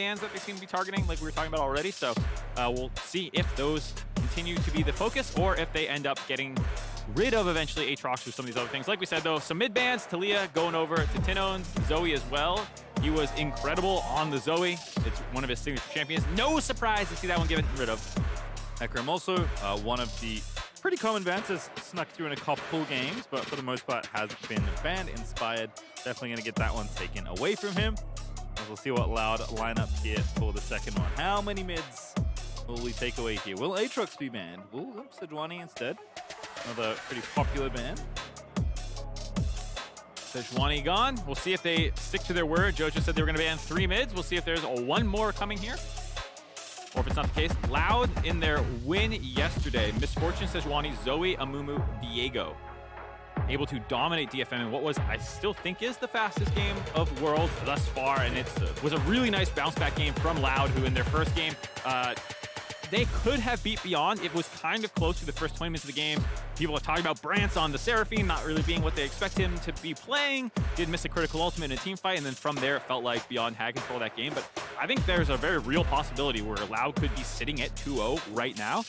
bans that they seem to be targeting, like we were talking about already. So we'll see if those continue to be the focus or if they end up getting rid of eventually Aatrox or some of these other things. Like we said, though, some mid bans, Talia going over to tinowns, Zoe as well. He was incredible on the Zoe. It's one of his signature champions. No surprise to see that one given rid of. Ekram also one of the pretty common bans, has snuck through in a couple games, but for the most part has been banned, inspired. Definitely going to get that one taken away from him. We'll see what Loud line up here for the second one. How many mids will we take away here? Will Aatrox be banned? Will Sejuani instead? Another pretty popular ban. Sejuani gone. We'll see if they stick to their word. Jojo said they were going to ban 3 mids. We'll see if there's one more coming here, or if it's not the case. Loud in their win yesterday. Misfortune, Sejuani, Zoe, Amumu, Diego. Able to dominate DFM in what was, I still think, is the fastest game of Worlds thus far, and it was a really nice bounce-back game from Loud, who in their first game, they could have beat Beyond. It was kind of close to the first 20 minutes of the game. People are talking about Brance on the Seraphine not really being what they expect him to be playing. Did miss a critical ultimate in a team fight, and then from there it felt like Beyond had control of that game. But I think there's a very real possibility where Loud could be sitting at 2-0 right now,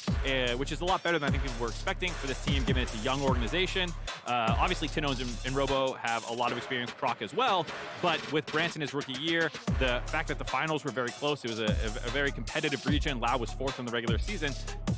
which is a lot better than I think people were expecting for this team, given it's a young organization. Obviously, tinowns and Robo have a lot of experience, Croc as well, but with Brance in his rookie year, the fact that the finals were very close, it was a very competitive region. Loud was 4th in the regular season.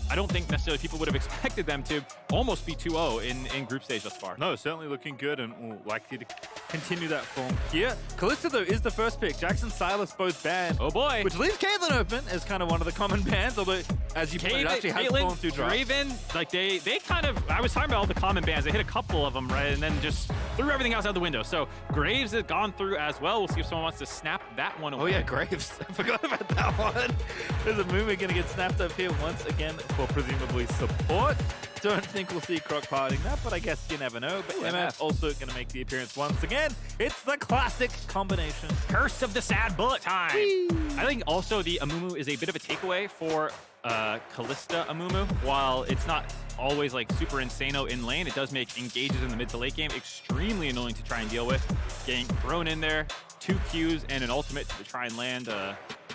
I don't think necessarily people would have expected them to almost be 2-0 in group stage thus far. No, certainly looking good and likely to continue that form here. Kalista, though, is the first pick. Jackson, Silas both banned. Oh boy. Which leaves Caitlyn open as kind of one of the common bans, although, as you pointed out, she has fallen through draft. Raven, like they kind of, I was talking about all the common bans. They hit a couple of them, right, and then just threw everything else out the window. So Graves has gone through as well. We'll see if someone wants to snap that one away. Oh yeah, Graves. I forgot about that one. There's a movement going to get snapped up here once again for presumably support. Don't think we'll see Croc parting that, but I guess you never know. But MF also going to make the appearance once again. It's the classic combination. Curse of the sad bullet time. Whee! I think also the Amumu is a bit of a takeaway for Kalista Amumu. While it's not always like super insano in lane, it does make engages in the mid to late game extremely annoying to try and deal with. Getting thrown in there, 2 Qs and an ultimate to try and land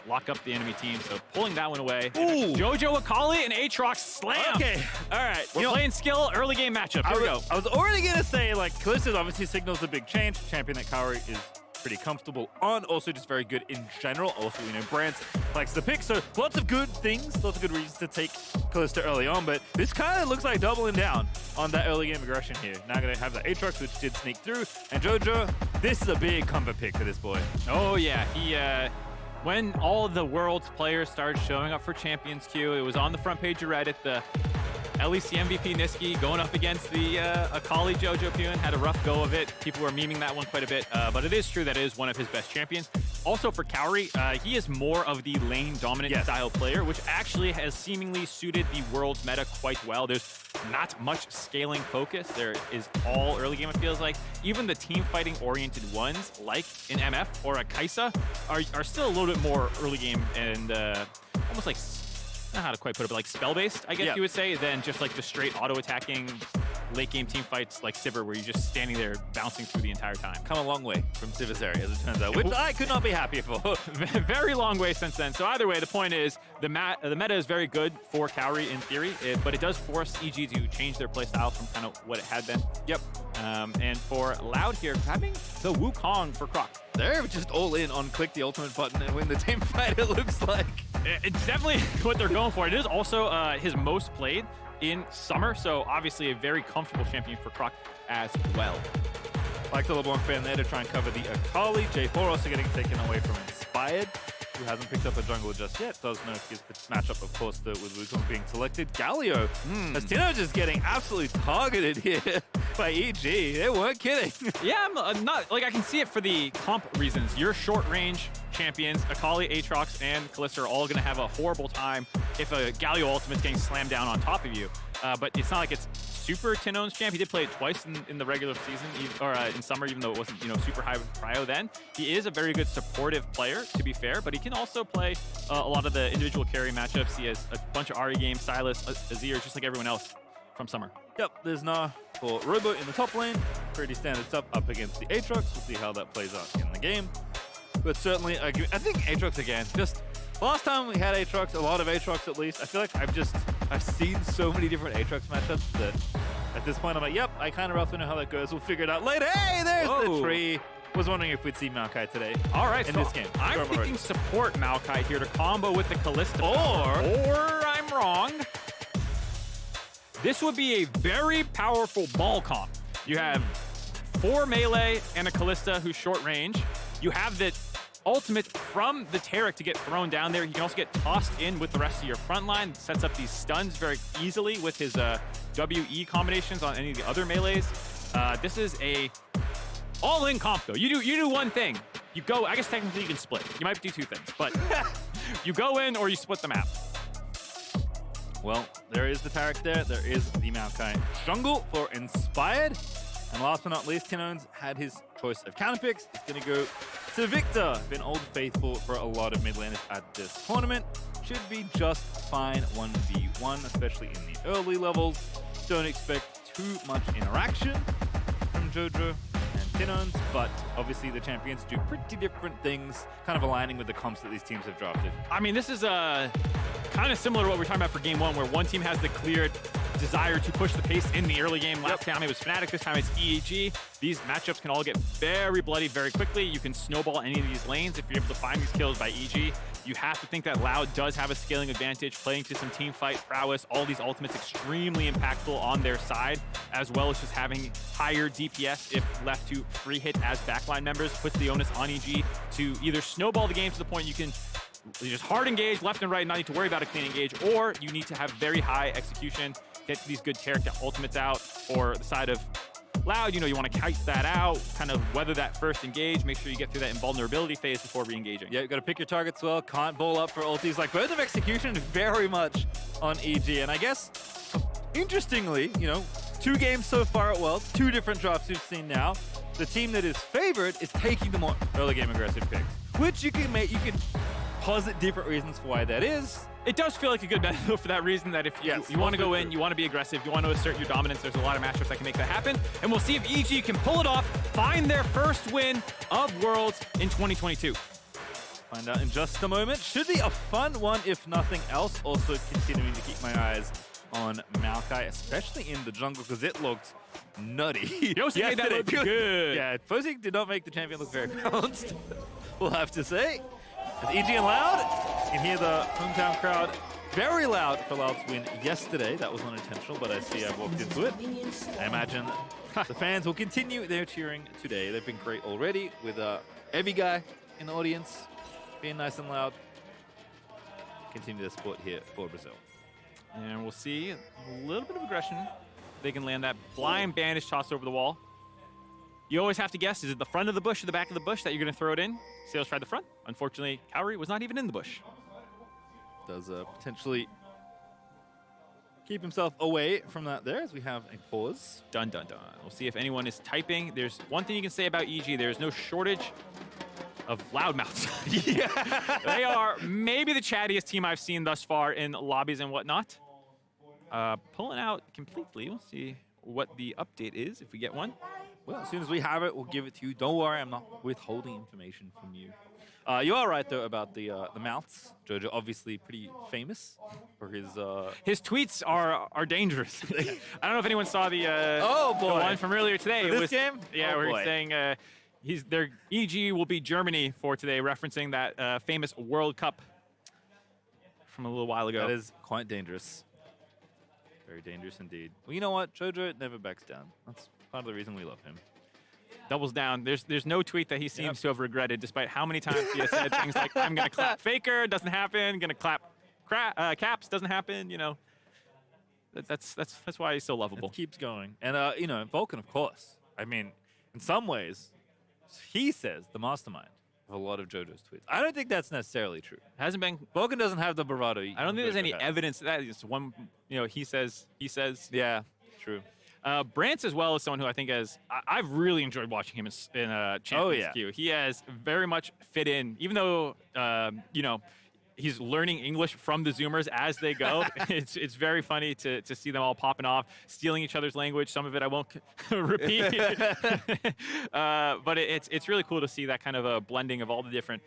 lock up the enemy team, so pulling that one away. Ooh. Jojo, Akali, and Aatrox slam. Okay, all right. We're playing skill, early game matchup. Here we go. I was already going to say, like, Kalista obviously signals a big change. Champion that Kaori is pretty comfortable on, also just very good in general. Also, you know, Brance likes the pick, so lots of good things, lots of good reasons to take Kalista early on, but this kind of looks like doubling down on that early game aggression here. Now going to have the Aatrox, which did sneak through, and Jojo, this is a big comfort pick for this boy. Oh yeah, he when all the world's players started showing up for Champions Queue, it was on the front page of Reddit. The LEC MVP Niski going up against the Akali Jojopyun had a rough go of it. People were memeing that one quite a bit, but it is true that it is one of his best champions. Also for Kaori, he is more of the lane dominant style player, which actually has seemingly suited the world's meta quite well. There's not much scaling focus. There is all early game, it feels like. Even the team fighting oriented ones, like an MF or a Kaisa, are still a little bit more early game and almost like, I don't know how to quite put it, but like spell-based, I guess you would say, than just like the straight auto-attacking late game team fights like Sivir, where you're just standing there bouncing through the entire time. Come a long way from Sivir's area, as it turns out, which I could not be happier for. Very long way since then. So either way, the point is, the meta is very good for Kaori in theory, but it does force EG to change their playstyle from kind of what it had been. Yep. And for Loud here, having the Wukong for Croc. They're just all in on click the ultimate button and win the team fight, it looks like. It's definitely what they're going for. It is also his most played in summer, so obviously a very comfortable champion for Croc as well. Like the LeBlanc ban there to try and cover the Akali. J4 also getting taken away from Inspired, who hasn't picked up a jungle just yet. Does know his matchup, of course, with Wukong being selected. Galio, as Tino just getting absolutely targeted here by EG. They weren't kidding. Yeah, I'm not, like, I can see it for the comp reasons. Your short range champions, Akali, Aatrox, and Kalista are all going to have a horrible time if a Galio ultimate's getting slammed down on top of you. But it's not like it's super tinowns champ. He did play it twice in the regular season, or in summer, even though it wasn't, you know, super high prio then. He is a very good supportive player, to be fair, but he can also play a lot of the individual carry matchups. He has a bunch of Ahri games, Silas, Azir, just like everyone else from summer. Yep, there's Gnar for Robo in the top lane. Pretty standard stuff up against the Aatrox. We'll see how that plays out in the game. but certainly I think Aatrox again. Just last time we had Aatrox, a lot of Aatrox at least. I feel like I've seen so many different Aatrox matchups that at this point I'm like, yep, I kind of roughly know how that goes. We'll figure it out later. Hey, there's the tree. Was wondering if we'd see Maokai today. All right, in so this game. I'm thinking support Maokai here to combo with the Kalista. Or I'm wrong. This would be a very powerful ball comp. You have 4 melee and a Kalista who's short range. You have the ultimate from the Taric to get thrown down there. He can also get tossed in with the rest of your front line. Sets up these stuns very easily with his WE combinations on any of the other melees. This is a all-in comp though. You do one thing. You go, I guess technically you can split. You might do 2 things, but you go in or you split the map. Well, there is the Taric there. There is the Maokai jungle for Inspired. And last but not least, tinowns had his choice of counter picks. He's going to go to Viktor. Been old faithful for a lot of mid laners at this tournament. Should be just fine 1v1, especially in the early levels. Don't expect too much interaction from Jojo and tinowns, but obviously the champions do pretty different things, kind of aligning with the comps that these teams have drafted. I mean, this is kind of similar to what we were talking about for game 1, where one team has the clear desire to push the pace in the early game. Last time it was Fnatic, this time it's EG. These matchups can all get very bloody very quickly. You can snowball any of these lanes if you're able to find these kills by EG. You have to think that Loud does have a scaling advantage, playing to some team fight prowess. All these ultimates extremely impactful on their side, as well as just having higher DPS if left to free hit as backline members. Puts the onus on EG to either snowball the game to the point you can just hard engage left and right, not need to worry about a clean engage, or you need to have very high execution, get these good character ultimates out. For the side of Loud, you know, you want to kite that out, kind of weather that first engage, make sure you get through that invulnerability phase before re-engaging. Yeah, you got to pick your targets well, can't bowl up for ultis. Like, both of execution very much on EG. And I guess, interestingly, you know, 2 games so far at Worlds, 2 different drafts we've seen now. The team that is favored is taking the more early game aggressive picks, which you can posit different reasons for why that is. It does feel like a good benefit for that reason, that if you want to go in, you want to be aggressive, you want to assert your dominance, there's a lot of matchups that can make that happen. And we'll see if EG can pull it off, find their first win of Worlds in 2022. Find out in just a moment. Should be a fun one, if nothing else. Also continuing to keep my eyes on Maokai, especially in the jungle, because it looked nutty. Yosi made that look good. Yeah, Fozzy did not make the champion look very balanced, we'll have to say. As EG and Loud, you can hear the hometown crowd very loud for Loud's win yesterday. That was unintentional, but I see I've walked into it. I imagine the fans will continue their cheering today. They've been great already with every guy in the audience being nice and loud. Continue the support here for Brazil. And we'll see a little bit of aggression. They can land that blind bandage toss over the wall. You always have to guess, is it the front of the bush or the back of the bush that you're going to throw it in? Sales tried the front. Unfortunately, Kaori was not even in the bush. Does potentially keep himself away from that there as we have a pause. Dun, dun, dun. We'll see if anyone is typing. There's one thing you can say about EG. There's no shortage of loudmouths. Yeah. They are maybe the chattiest team I've seen thus far in lobbies and whatnot. Pulling out completely. We'll see what the update is if we get one. Well, as soon as we have it, we'll give it to you. Don't worry, I'm not withholding information from you. You are right, though, about the mouths. Jojo, obviously pretty famous for his... His tweets are dangerous. I don't know if anyone saw the the one from earlier today. For this game? Yeah, where he's saying their EG will be Germany for today, referencing that famous World Cup from a little while ago. That is quite dangerous. Very dangerous indeed. Well, you know what? Jojo never backs down. That's part of the reason we love him. Doubles down. There's no tweet that he seems to have regretted, despite how many times he has said things like, I'm going to clap Faker, doesn't happen, going to clap Caps, doesn't happen, you know. That's why he's so lovable. It keeps going. And, you know, Vulcan, of course. I mean, in some ways, he says the mastermind of a lot of Jojo's tweets. I don't think that's necessarily true. Hasn't been. Vulcan doesn't have the bravado. I don't think there's any evidence that it's one, you know, he says. Yeah, true. Brance as well is someone who I think I've really enjoyed watching him in Champions Queue. He has very much fit in, even though, you know, he's learning English from the Zoomers as they go. It's very funny to see them all popping off, stealing each other's language. Some of it I won't repeat. But it's really cool to see that kind of a blending of all the different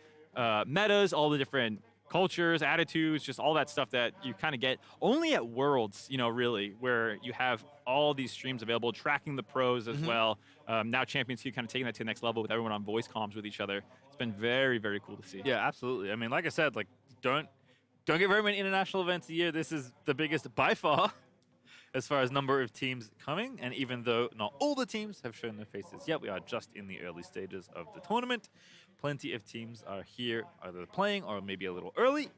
metas, all the different cultures, attitudes, just all that stuff that you kind of get only at Worlds, you know, really, where you have all these streams available, tracking the pros as well. Now Champions League kind of taking that to the next level with everyone on voice comms with each other. It's been very, very cool to see. Yeah, absolutely. I mean, like I said, like don't get very many international events a year. This is the biggest by far as far as number of teams coming. And even though not all the teams have shown their faces yet, we are just in the early stages of the tournament. Plenty of teams are here either playing or maybe a little early.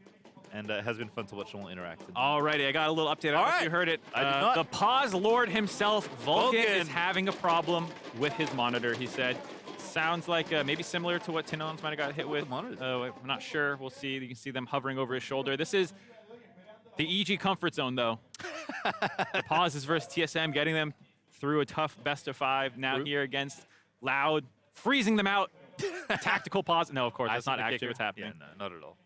And it has been fun to watch them all interact. Alrighty, I got a little update. I don't know if you heard it. I did not. The Pause Lord himself, Vulcan, is having a problem with his monitor, he said. Sounds like maybe similar to what tinowns might have got hit with. I'm not sure. We'll see. You can see them hovering over his shoulder. This is the EG comfort zone, though. The Pause is versus TSM, getting them through a tough best-of-5. Now here against Loud, freezing them out. Tactical pause. No, of course, that's not actually what's happening. Yeah, no, not at all.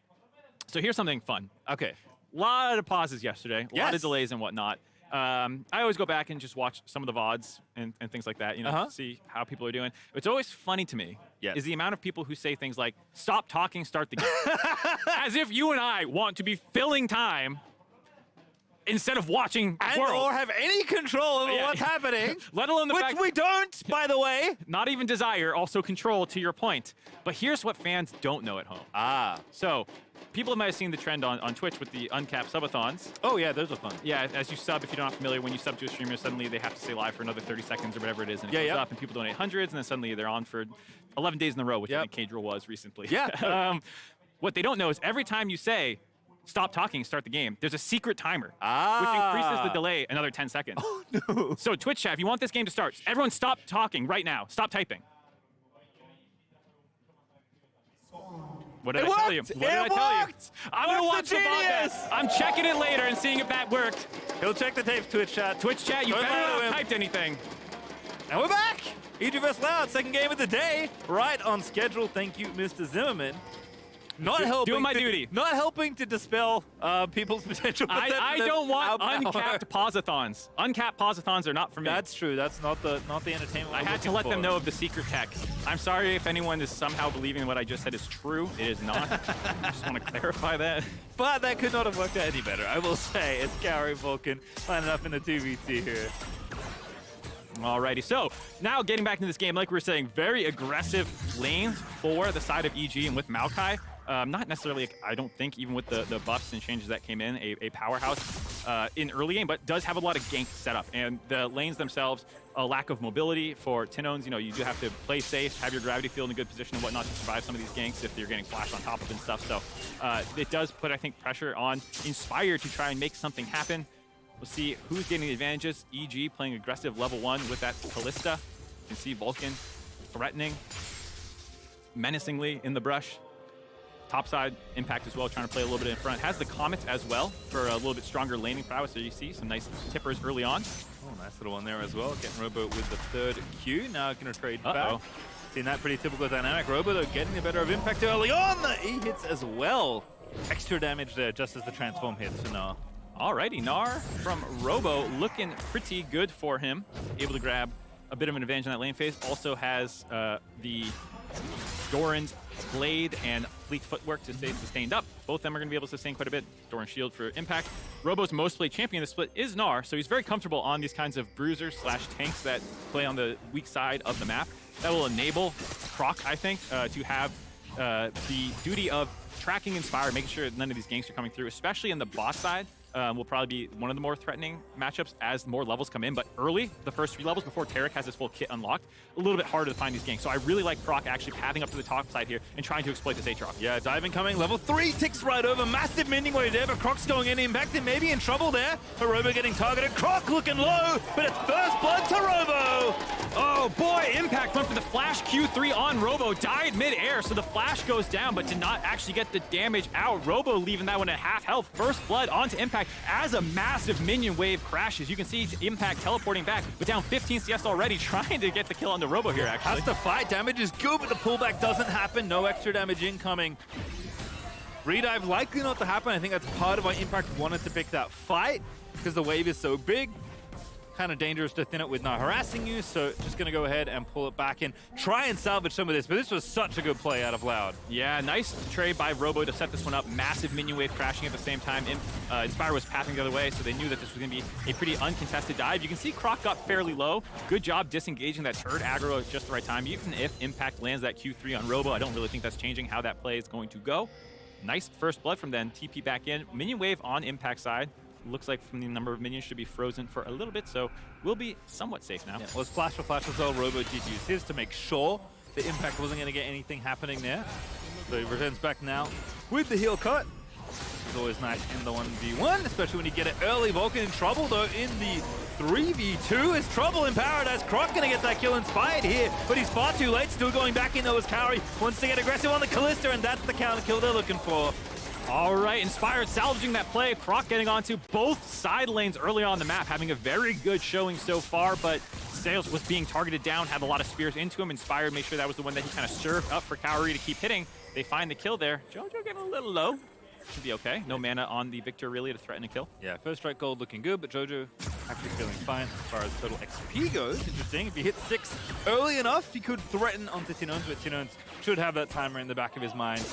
So here's something fun. Okay. A lot of pauses yesterday, a lot of delays and whatnot. I always go back and just watch some of the VODs and things like that, you know, see how people are doing. What's always funny to me is the amount of people who say things like, stop talking, start the game. As if you and I want to be filling time instead of watching or have any control over what's happening. Let alone the fact which we don't, by the way. Not even desire, also control, to your point. But here's what fans don't know at home. So people might have seen the trend on Twitch with the uncapped subathons. Oh yeah, those are fun. Yeah, as you sub, if you're not familiar, when you sub to a streamer, suddenly they have to stay live for another 30 seconds or whatever it is, and it goes up, and people donate hundreds, and then suddenly they're on for 11 days in a row, which I think K-Drill was recently. Yeah. What they don't know is every time you say, stop talking, start the game, there's a secret timer, which increases the delay another 10 seconds. Oh, no. So Twitch chat, if you want this game to start, everyone stop talking right now. Stop typing. What did I tell you? What did I tell you? I'm going to watch the VOD. I'm checking it later and seeing if that worked. He'll check the tape, Twitch chat. Twitch chat, you better not have typed anything. And we're back! EG vs LLL, second game of the day. Right on schedule. Thank you, Mr. Zimmerman. Doing my duty. Not helping to dispel people's potential. I don't want uncapped pausathons. Uncapped pausathons are not for me. That's true. That's not the entertainment. I had to let them know of the secret tech. I'm sorry if anyone is somehow believing what I just said is true. It is not. I just want to clarify that. But that could not have worked out any better. I will say it's Kaori Vulcan lining up in the 2v2 here. Alrighty, so now getting back into this game, like we were saying, very aggressive lanes for the side of EG and with Maokai. Not necessarily, I don't think, even with the buffs and changes that came in, a powerhouse in early game, but does have a lot of gank setup. And the lanes themselves, a lack of mobility for tinowns. You know, you do have to play safe, have your gravity field in a good position and whatnot to survive some of these ganks if you're getting flashed on top of and stuff. So it does put, I think, pressure on Inspire to try and make something happen. We'll see who's getting the advantages. EG playing aggressive level 1 with that Kalista. You can see Vulcan threatening menacingly in the brush. Topside Impact as well, trying to play a little bit in front. Has the Comet as well for a little bit stronger laning prowess. So you see some nice tippers early on. Oh, nice little one there as well. Getting Robo with the third Q. Now going to trade back. Seeing that pretty typical dynamic. Robo, though, getting the better of Impact early on. The E hits as well. Extra damage there just as the transform hits for Gnar. Alrighty, Gnar from Robo looking pretty good for him. Able to grab a bit of an advantage in that lane phase. Also has the Doran's Blade and Fleet Footwork to stay sustained up. Both of them are going to be able to sustain quite a bit. Doran's Shield for Impact. Robo's most played champion in the split is Gnar, so he's very comfortable on these kinds of bruisers / tanks that play on the weak side of the map. That will enable Croc, I think, to have the duty of tracking Inspire, making sure none of these ganks are coming through, especially in the bot side. Will probably be one of the more threatening matchups as more levels come in, but early, the first 3 levels before Taric has his full kit unlocked, a little bit harder to find these ganks. So I really like Croc actually pathing up to the top side here and trying to exploit this Aatrox. Yeah, diving coming, level 3 ticks right over, massive mending wave there, but Croc's going in, impacted, maybe in trouble there. But Robo getting targeted, Croc looking low, but it's first blood to Robo! Oh boy, Impact went for the flash Q3 on Robo, died mid-air, so the flash goes down, but did not actually get the damage out. Robo leaving that one at half health, first blood onto Impact as a massive minion wave crashes. You can see Impact teleporting back, but down 15 CS already, trying to get the kill on the Robo here, actually. Has to fight, damage is good, but the pullback doesn't happen. No extra damage incoming. Redive likely not to happen. I think that's part of why Impact wanted to pick that fight, because the wave is so big. Kind of dangerous to thin it with Gnar harassing you, so just going to go ahead and pull it back and try and salvage some of this. But this was such a good play out of Loud. Yeah, nice trade by Robo to set this one up. Massive minion wave crashing at the same time. Inspire was pathing the other way, so they knew that this was going to be a pretty uncontested dive. You can see Croc got fairly low. Good job disengaging that turret aggro at just the right time. Even if Impact lands that Q3 on Robo, I don't really think that's changing how that play is going to go. Nice first blood from them. TP back in. Minion wave on Impact side. Looks like from the number of minions should be frozen for a little bit, so we'll be somewhat safe now. Yeah, well, it's flash for flash as well. Robo did use his to make sure the Impact wasn't going to get anything happening there. So he returns back now with the heel cut. It's always nice in the 1v1, especially when you get it early. Vulcan in trouble, though, in the 3v2. Is trouble in paradise. Croc going to get that kill inspired here, but he's far too late. Still going back in, though, as Kaori wants to get aggressive on the Kalista, and that's the counter kill they're looking for. All right, Inspired salvaging that play. Croc getting onto both side lanes early on the map, having a very good showing so far, but Sales was being targeted down, had a lot of spears into him. Inspired made sure that was the one that he kind of served up for Kaori to keep hitting. They find the kill there. Jojo getting a little low. Should be okay. No mana on the Viktor really to threaten a kill. Yeah, first strike gold looking good, but Jojo actually feeling fine as far as total XP goes. Interesting. If he hits 6 early enough, he could threaten onto tinowns, but tinowns should have that timer in the back of his mind.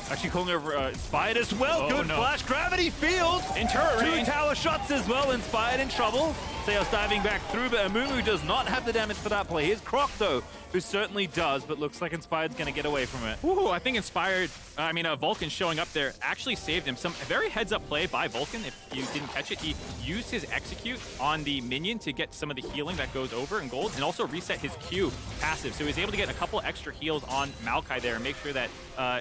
Actually calling over Inspired as well. Oh, good no. flash. Gravity field. In turret range. 2 tower shots as well. Inspired in trouble. Sales diving back through, but Amumu does not have the damage for that play. Here's Croc, though, who certainly does, but looks like Inspired's going to get away from it. Ooh, I think Vulcan showing up there actually saved him. Some very heads-up play by Vulcan. If you didn't catch it, he used his execute on the minion to get some of the healing that goes over in gold, and also reset his Q passive. So he was able to get a couple extra heals on Maokai there and make sure that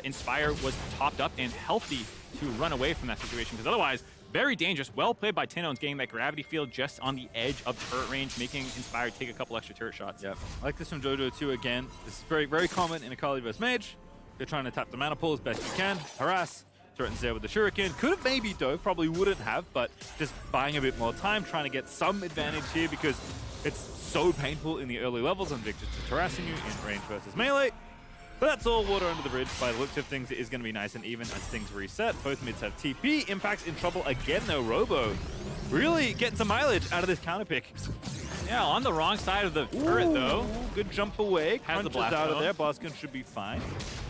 Inspire was topped up and healthy to run away from that situation, because otherwise, very dangerous. Well played by tinowns, getting that gravity field just on the edge of turret range, making Inspired take a couple extra turret shots. Yep. I like this from Jojo too again. This is very, very common in Akali vs Mage. You're trying to tap the mana pool as best you can, harass, threatens there with the shuriken. Could have maybe dove, probably wouldn't have, but just buying a bit more time, trying to get some advantage here because it's so painful in the early levels and Viktor just harassing you in range versus melee. But that's all water under the bridge. By the looks of things, it is going to be nice and even as things reset. Both mids have TP. Impact's in trouble again, though. Robo really getting some mileage out of this counter pick. Yeah, on the wrong side of the turret, though. Good jump away. Has the Crunches blast out of zone. there. Boskin should be fine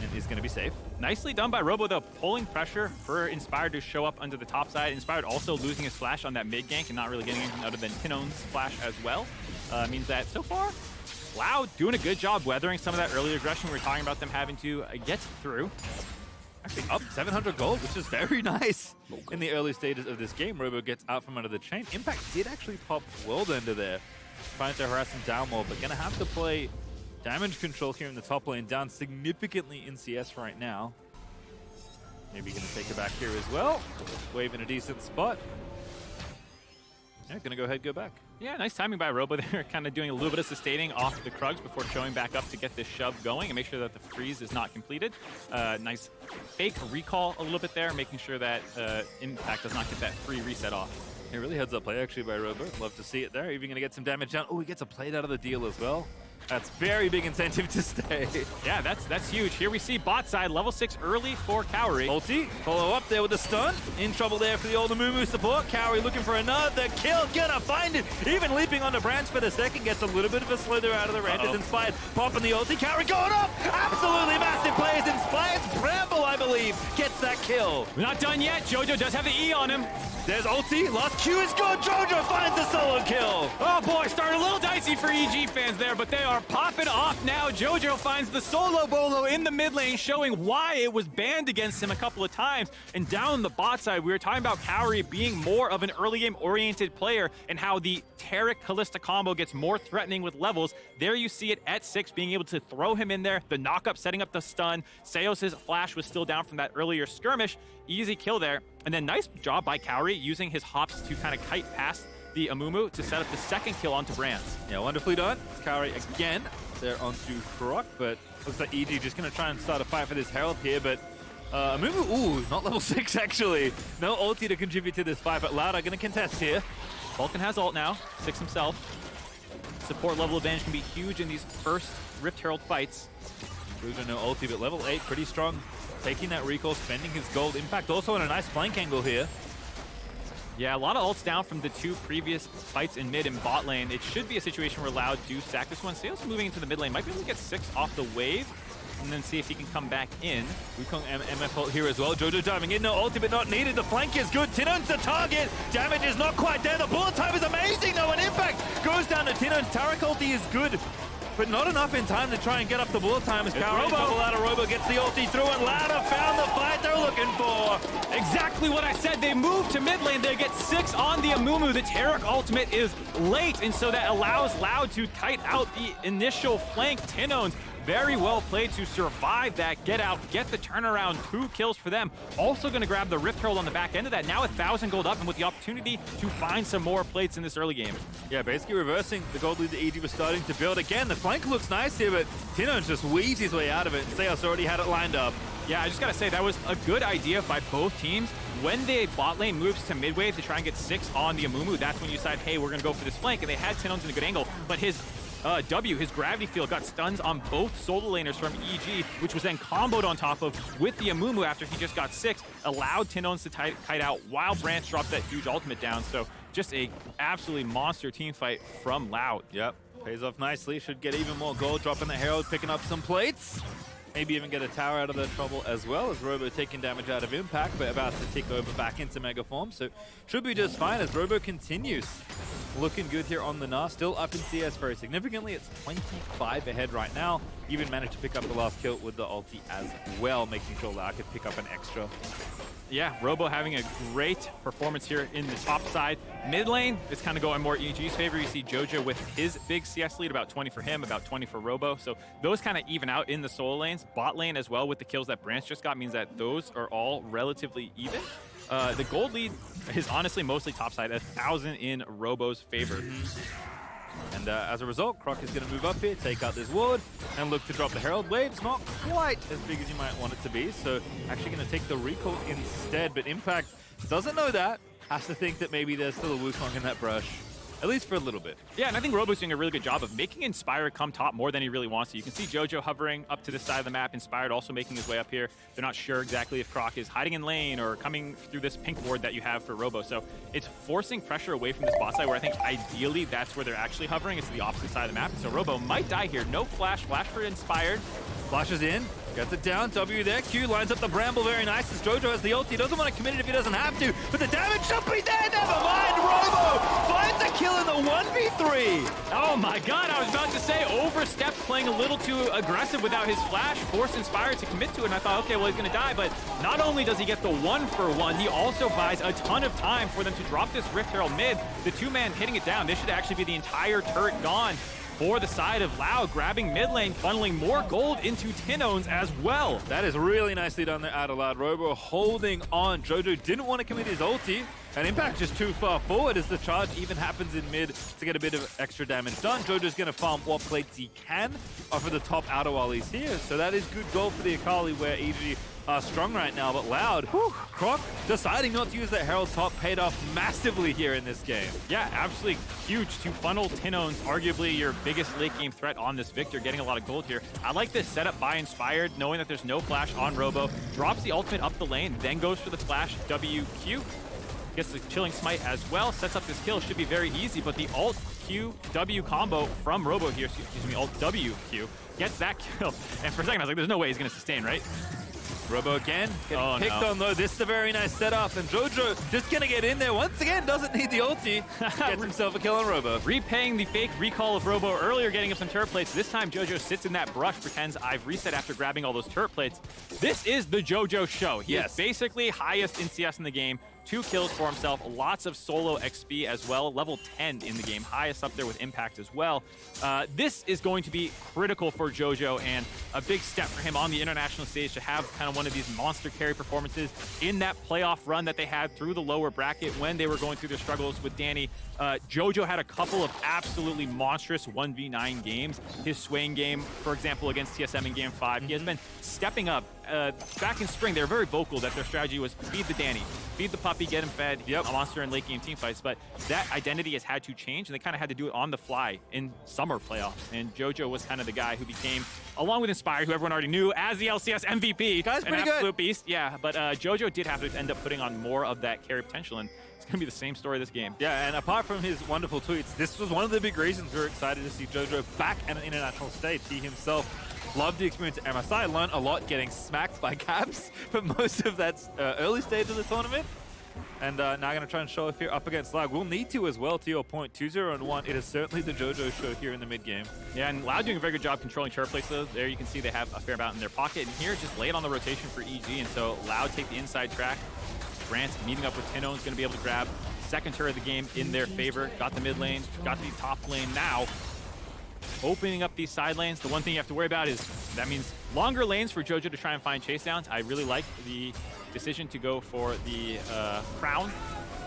and is going to be safe. Nicely done by Robo, though, pulling pressure for Inspired to show up under the top side. Inspired also losing his flash on that mid gank and not really getting anything other than tinowns flash as well. Means that so far, Loud doing a good job weathering some of that early aggression we were talking about them having to get through. Actually up 700 gold, which is very nice in the early stages of this game. Robo gets out from under the chain. Impact did actually pop World Ender there, trying to harass him down more, but gonna have to play damage control here in the top lane, down significantly in CS right now. Maybe gonna take it back here as well. Wave in a decent spot. Yeah, gonna go ahead, go back. Yeah, nice timing by Robo there, kind of doing a little bit of sustaining off the Krugs before showing back up to get this shove going and make sure that the freeze is not completed. Nice fake recall a little bit there, making sure that Impact does not get that free reset off. Yeah, really heads up play actually by Robo. Love to see it there. Even gonna get some damage down. Oh, he gets a plate out of the deal as well. That's very big incentive to stay. Yeah, that's huge. Here we see bot side, level 6 early for Kaori. Ulti, follow up there with the stun. In trouble there for the old Amumu support. Kaori looking for another kill, gonna find it. Even leaping onto Brance for the second, gets a little bit of a slither out of the range. Is Inspired popping the ulti. Kaori going up! Absolutely massive plays. Inspired Bramble, I believe, gets that kill. We're not done yet. Jojo does have the E on him. There's ulti, last Q is good. Jojo finds the solo kill. Oh boy, started a little dicey for EG fans there, but they are popping off now. Jojo finds the solo bolo in the mid lane, showing why it was banned against him a couple of times. And down the bot side, we were talking about Kaori being more of an early game oriented player and how the Taric Kalista combo gets more threatening with levels. There you see it at 6, being able to throw him in there, the knock-up setting up the stun. Seos' flash was still down from that earlier skirmish. Easy kill there. And then nice job by Kaori using his hops to kind of kite past the Amumu to set up the second kill onto Brance. Yeah, wonderfully done. Kaori again. They're onto Croc, but looks like EG just going to try and start a fight for this Herald here, but Amumu, ooh, not level 6 actually. No ulti to contribute to this fight, but Loud are going to contest here. Vulcan has ult now, 6 himself. Support level advantage can be huge in these first Rift Herald fights. Jojo no ulti, but level 8, pretty strong taking that recall, spending his gold. Impact also on a nice flank angle here. Yeah, a lot of ults down from the two previous fights in mid and bot lane. It should be a situation where Loud do sack this one. Sales moving into the mid lane. Might be able to get 6 off the wave and then see if he can come back in. Wukong MF ult here as well. Jojo diving in, no ultimate not needed. The flank is good. tinowns the target. Damage is not quite there. The bullet time is amazing though, and Impact goes down to tinowns. Taric ulti is good, but not enough in time to try and get up the bullet time as Kaori double out of Robo gets the ulti through, and Loud have found the fight they're looking for. Exactly what I said. They move to mid lane. They get 6 on the Amumu. The Taric ultimate is late, and so that allows Loud to kite out the initial flank. tinowns very well played to survive that, get out, get the turnaround. 2 kills for them. Also going to grab the Rift Herald on the back end of that. Now 1,000 gold up and with the opportunity to find some more plates in this early game. Yeah, basically reversing the gold lead that EG was starting to build. Again, the flank looks nice here, but tinowns just weaves his way out of it. Seos already had it lined up. Yeah, I just got to say, that was a good idea by both teams. When the bot lane moves to mid wave to try and get 6 on the Amumu, that's when you decide, hey, we're going to go for this flank. And they had tinowns in a good angle, but his his gravity field got stuns on both solo laners from EG, which was then comboed on top of with the Amumu after he just got 6, allowed tinowns to kite out while Brance dropped that huge ultimate down. So just a absolutely monster team fight from Loud. Yep, pays off nicely. Should get even more gold, dropping the Herald, picking up some plates. Maybe even get a tower out of the trouble as well, as Robo taking damage out of Impact, but about to tick over back into Mega Form. So should be just fine as Robo continues. Looking good here on the Gnar, still up in CS very significantly. It's 25 ahead right now. Even managed to pick up the last kill with the ulti as well, making sure that I could pick up an extra. Yeah, Robo having a great performance here in the top side. Mid lane, it's kind of going more EG's favor. You see Jojo with his big CS lead, about 20 for him, about 20 for Robo. So those kind of even out in the solo lanes. Bot lane as well with the kills that Brance just got means that those are all relatively even. The gold lead is honestly mostly topside, 1,000 in Robo's favor. And as a result, Croc is going to move up here, take out this ward, and look to drop the Herald. Wave's not quite as big as you might want it to be, so actually going to take the recall instead. But Impact doesn't know that, has to think that maybe there's still a Wukong in that brush. At least for a little bit. Yeah, and I think Robo's doing a really good job of making Inspired come top more than he really wants to. You can see Jojo hovering up to this side of the map, Inspired also making his way up here. They're not sure exactly if Croc is hiding in lane or coming through this pink ward that you have for Robo. So it's forcing pressure away from this bot side where I think ideally that's where they're actually hovering. It's the opposite side of the map. So Robo might die here. No flash for Inspired. Flashes in, gets it down, W there, Q lines up the Bramble very nice as Jojo has the ult. He doesn't want to commit it if he doesn't have to, but the damage should be there, never mind, Robo finds a kill in the 1v3. Oh my god, I was about to say, oversteps playing a little too aggressive without his flash, forced Inspired to commit to it, and I thought, okay, well, he's gonna die, but not only does he get the 1-for-1, he also buys a ton of time for them to drop this Rift Herald mid. The 2-man hitting it down, this should actually be the entire turret gone for the side of Loud, grabbing mid lane, funneling more gold into tinowns as well. That is really nicely done there out of Loud. Robo holding on. Jojo didn't want to commit his ulti, and Impact just too far forward as the charge even happens in mid to get a bit of extra damage done. Jojo's going to farm what plates he can off of the top outer while he's here, so that is good gold for the Akali where EG are strong right now, but Loud, Croc deciding not to use that Herald top paid off massively here in this game. Yeah, absolutely huge to funnel tinowns, arguably your biggest late game threat on this Viktor, getting a lot of gold here. I like this setup by Inspired, knowing that there's no flash on Robo, drops the ultimate up the lane, then goes for the flash WQ, gets the chilling smite as well, sets up this kill, should be very easy, but the ult Q W combo from Robo here, excuse me, ult WQ, gets that kill. And for a second I was like, there's no way he's gonna sustain, right? Robo again, getting picked on though. This is a very nice setup, and Jojo just gonna get in there once again, doesn't need the ulti, gets himself a kill on Robo. Repaying the fake recall of Robo earlier, getting him some turret plates. This time Jojo sits in that brush, pretends I've reset after grabbing all those turret plates. This is the Jojo show. He is basically highest in CS in the game. 2 kills for himself, lots of solo XP as well, level 10 in the game, highest up there with Impact as well. This is going to be critical for Jojo and a big step for him on the international stage to have kind of one of these monster carry performances in that playoff run that they had through the lower bracket when they were going through their struggles with Danny. Jojo had a couple of absolutely monstrous 1v9 games. His swaying game, for example, against TSM in Game 5, he has been stepping up back in spring, they were very vocal that their strategy was feed the Danny, feed the puppy, get him fed, a monster in late game team fights. But that identity has had to change, and they kind of had to do it on the fly in summer playoffs. And Jojo was kind of the guy who became, along with Inspired, who everyone already knew as the LCS MVP, Guy's an pretty absolute good. beast. Yeah, but Jojo did have to end up putting on more of that carry potential, and it's going to be the same story this game. Yeah, and apart from his wonderful tweets, this was one of the big reasons we were excited to see Jojo back at an international stage. He himself loved the experience at MSI, learned a lot getting smacked by Caps for most of that early stage of the tournament. And now going to try and show off here up against Lag. We'll need to as well, to your point. 2-0-1. It is certainly the Jojo show here in the mid game. Yeah, and Loud doing a very good job controlling turret plays, though. There you can see they have a fair amount in their pocket. And here, just lay it on the rotation for EG. And so Loud take the inside track. Brance meeting up with tinowns, going to be able to grab second turret of the game in their favor. Got the mid lane, got the top lane now. Opening up these side lanes. The one thing you have to worry about is that means longer lanes for Jojo to try and find chase downs. I really like the decision to go for the crown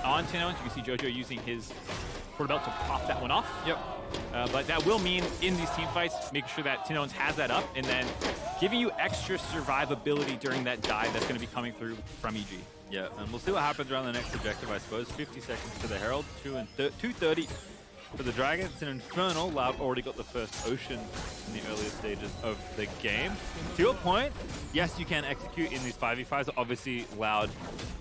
on tinowns. You can see Jojo using his quarter belt to pop that one off. But that will mean in these team fights, making sure that tinowns has that up and then giving you extra survivability during that dive that's going to be coming through from EG. Yeah, and we'll see what happens around the next objective, I suppose. 50 seconds to the Herald, 2:30 for the Dragon. It's an Infernal. Loud already got the first Ocean in the earlier stages of the game. To your point, yes, you can execute in these 5v5s. Obviously, Loud,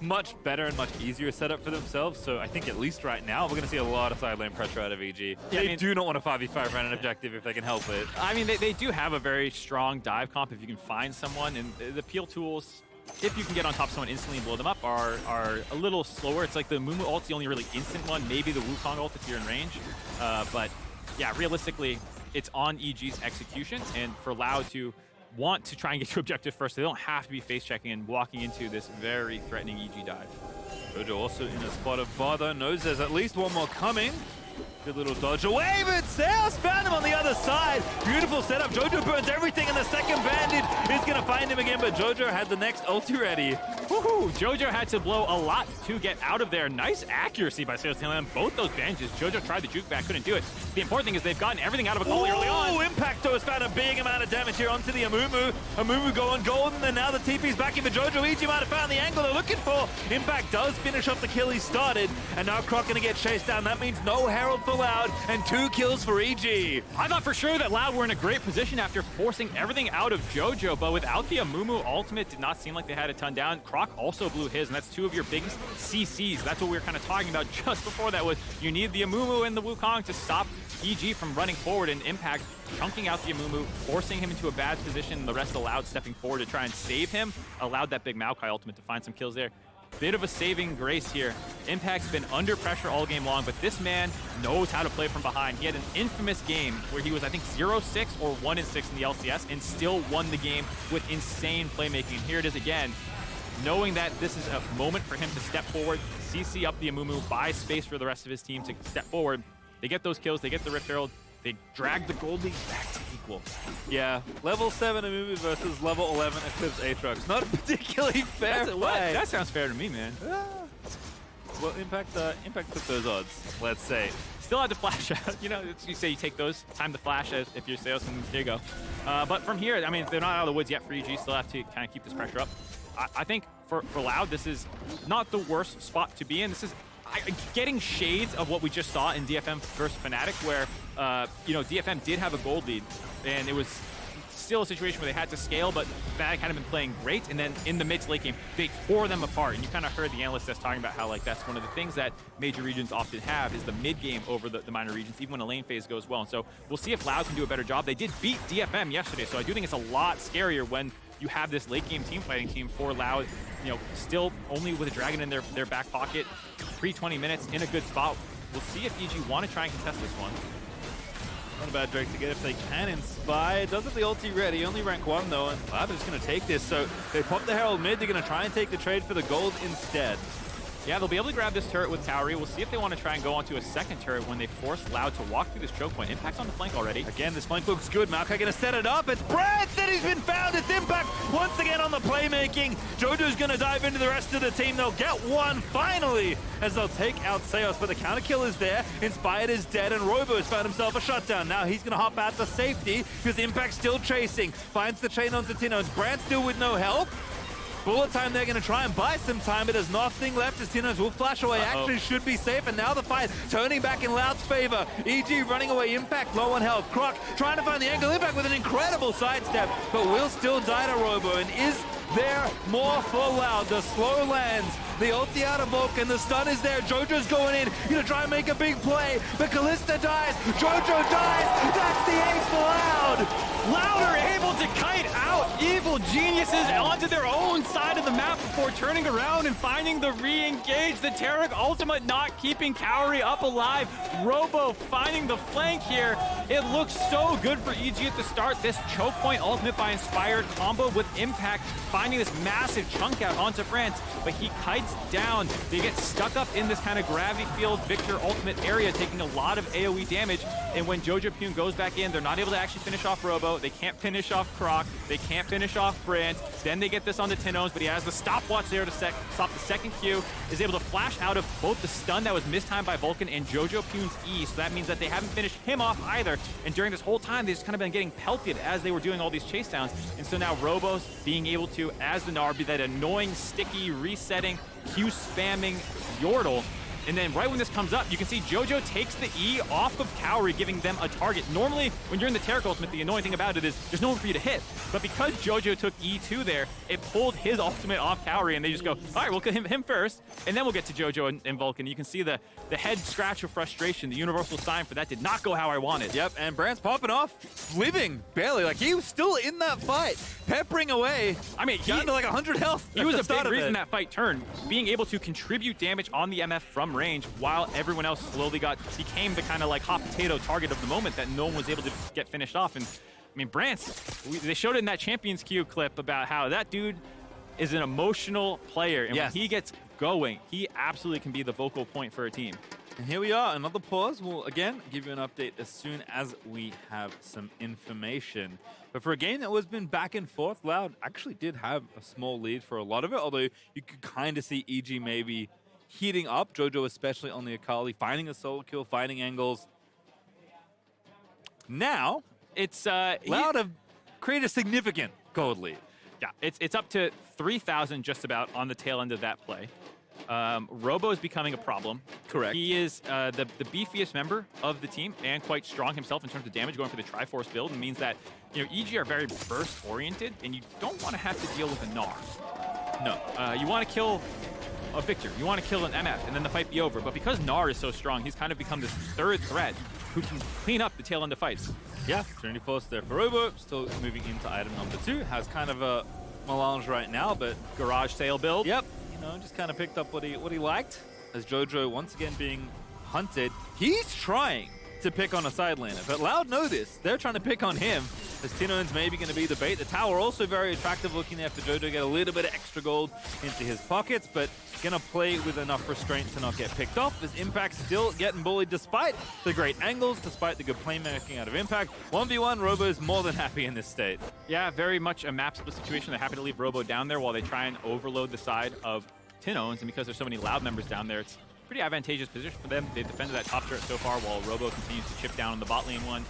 much better and much easier setup for themselves. So I think at least right now, we're going to see a lot of side lane pressure out of EG. Yeah, they do not want a 5v5 around an objective if they can help it. I mean, they do have a very strong dive comp if you can find someone. And the peel tools, if you can get on top of someone instantly and blow them up, are a little slower. It's like the Amumu ult's the only really instant one, maybe the Wukong ult if you're in range. But yeah, realistically, it's on EG's execution, and for Loud to want to try and get to objective first, they don't have to be face checking and walking into this very threatening EG dive. Jojo also in a spot of bother, knows there's at least one more coming. Good little dodge away, but Sales found him on the other side. Beautiful setup. Jojo burns everything, and the second bandit is going to find him again, but Jojo had the next ulti ready. Woohoo! Jojo had to blow a lot to get out of there. Nice accuracy by Sales on both those bandages. Jojo tried the juke back, couldn't do it. The important thing is they've gotten everything out of Akali early on. Impacto has found a big amount of damage here onto the Amumu. Amumu going golden, and now the TP's back in for Jojo. EG might have found the angle they're looking for. Impact does finish off the kill he started, and now Croc going to get chased down. That means no Herald for Loud and 2 kills for EG. I thought for sure that Loud were in a great position after forcing everything out of Jojo, but without the Amumu ultimate, did not seem like they had a ton down. Croc also blew his, and that's 2 of your biggest CCs. That's what we were kind of talking about just before that, was you need the Amumu and the Wukong to stop EG from running forward, and Impact chunking out the Amumu, forcing him into a bad position, and the rest of Loud stepping forward to try and save him, allowed that big Maokai ultimate to find some kills there. Bit of a saving grace here. Impact's been under pressure all game long, but this man knows how to play from behind. He had an infamous game where he was, I think, 0-6 or 1-6 in the LCS and still won the game with insane playmaking. And here it is again, knowing that this is a moment for him to step forward, CC up the Amumu, buy space for the rest of his team to step forward. They get those kills, they get the Rift Herald, they drag the gold league back to equal. Yeah, level 7 Amumu versus level 11 Eclipse Aatrox. Not a particularly fair fight. That sounds fair to me, man. Well, Impact took those odds, let's say. Still had to flash out. You know, you say you take those, time to flash as if you're Sales, and there you go. But from here, I mean, they're not out of the woods yet for EG. Still have to kind of keep this pressure up. I think for Loud, this is not the worst spot to be in. This is getting shades of what we just saw in DFM versus Fnatic, where you know, DFM did have a gold lead, and it was still a situation where they had to scale, but Fnatic hadn't been playing great, and then in the mid to late game, they tore them apart. And you kind of heard the analysts that's talking about how, like, that's one of the things that major regions often have, is the mid game over the minor regions, even when a lane phase goes well. And so we'll see if Loud can do a better job. They did beat DFM yesterday, so I do think it's a lot scarier when you have this late game team fighting team for Loud, you know, still only with a Dragon in their back pocket, pre-20 minutes, in a good spot. We'll see if EG want to try and contest this one. Not a bad Drake to get if they can. Inspire does have the ulti ready, only rank 1 though, and Loud is just going to take this. So they pop the Herald mid, they're going to try and take the trade for the gold instead. Yeah, they'll be able to grab this turret with Kaori. We'll see if they want to try and go onto a second turret when they force Loud to walk through this choke point. Impact's on the flank already. Again, this flank looks good. Maokai gonna set it up. It's Brance that he's been found. It's Impact once again on the playmaking. Jojo's gonna dive into the rest of the team. They'll get one finally as they'll take out Seos, but the counter kill is there. Inspired is dead, and Robo has found himself a shutdown. Now he's gonna hop out to safety because Impact's still chasing. Finds the chain onto tinowns. Brance still with no health. Bullet time, they're going to try and buy some time, but there's nothing left as tinowns will flash away. Actually should be safe, and now the fight turning back in Loud's favor. EG running away, Impact low on health. Croc trying to find the angle. Impact with an incredible sidestep, but will still die to Robo. And is there more for Loud? The slow lands, the ulti out of Vulcan, the stun is there. Jojo's going in, gonna try and make a big play, but Kalista dies, Jojo dies. That's the ace for Loud. Loud are able to kite out evil geniuses onto their own side of the map before turning around and finding the re-engage. The Taric ultimate not keeping Kaori up alive. Robo finding the flank here. It looks so good for EG at the start. This choke point ultimate by Inspired combo with Impact finding this massive chunk out onto Brance, but he kites down. They get stuck up in this kind of gravity field Viktor ultimate area, taking a lot of AoE damage. And when Jojopyun goes back in, they're not able to actually finish off Robo. They can't finish off Croc. They can't finish off Brance. Then they get this on the tinowns, but he has the stopwatch there to stop the second Q. Is able to flash out of both the stun that was mistimed by Vulcan and Jojopyun's E. So that means that they haven't finished him off either. And during this whole time, they've just kind of been getting pelted as they were doing all these chase downs. And so now Robo's being able to, as the Gnar, be that annoying, sticky, resetting, Q spamming Yordle. And then right when this comes up, you can see Jojo takes the E off of Kaori, giving them a target. Normally, when you're in the Taric ultimate, the annoying thing about it is there's no one for you to hit. But because Jojo took E2 there, it pulled his ultimate off Kaori, and they just go, all right, we'll kill him first, and then we'll get to Jojo and Vulcan. You can see the head scratch of frustration. The universal sign for that did not go how I wanted. Yep, and Brance popping off, living barely. Like, he was still in that fight, peppering away. I mean, down to like 100 health. He was a big reason that fight turned, being able to contribute damage on the MF from range while everyone else slowly became the kind of like hot potato target of the moment that no one was able to get finished off. And I mean, Brance, they showed it in that Champions Queue clip about how that dude is an emotional player, and when he gets going, he absolutely can be the vocal point for a team. And here we are, another pause. We'll, again, give you an update as soon as we have some information. But for a game that was been back and forth, Loud actually did have a small lead for a lot of it, although you could kind of see EG maybe heating up, Jojo especially on the Akali, finding a solo kill, finding angles. Now, it's Loud have created a significant gold lead. Yeah, it's up to 3,000 just about on the tail end of that play. Robo is becoming a problem. Correct. He is the beefiest member of the team and quite strong himself in terms of damage, going for the Triforce build, and means that EG are very burst-oriented, and you don't want to have to deal with a Gnar. No, you want to kill a Viktor, you want to kill an MF, and then the fight be over. But because Gnar is so strong, he's kind of become this third threat who can clean up the tail end of fights. Yeah, Trinity Force there for Robo, still moving into item number 2. Has kind of a melange right now, but garage sale build. Yep, just kind of picked up what he liked. As Jojo once again being hunted, he's trying to pick on a side laner, but Loud know this. They're trying to pick on him, as tinowns maybe going to be the bait. The tower also very attractive looking there for Jojo, get a little bit of extra gold into his pockets, but going to play with enough restraint to not get picked off, as Impact still getting bullied despite the great angles, despite the good playmaking out of Impact. 1v1, Robo is more than happy in this state. Yeah, very much a map split situation. They're happy to leave Robo down there while they try and overload the side of tinowns, and because there's so many Loud members down there, it's pretty advantageous position for them. They've defended that top turret so far while Robo continues to chip down on the bot lane one.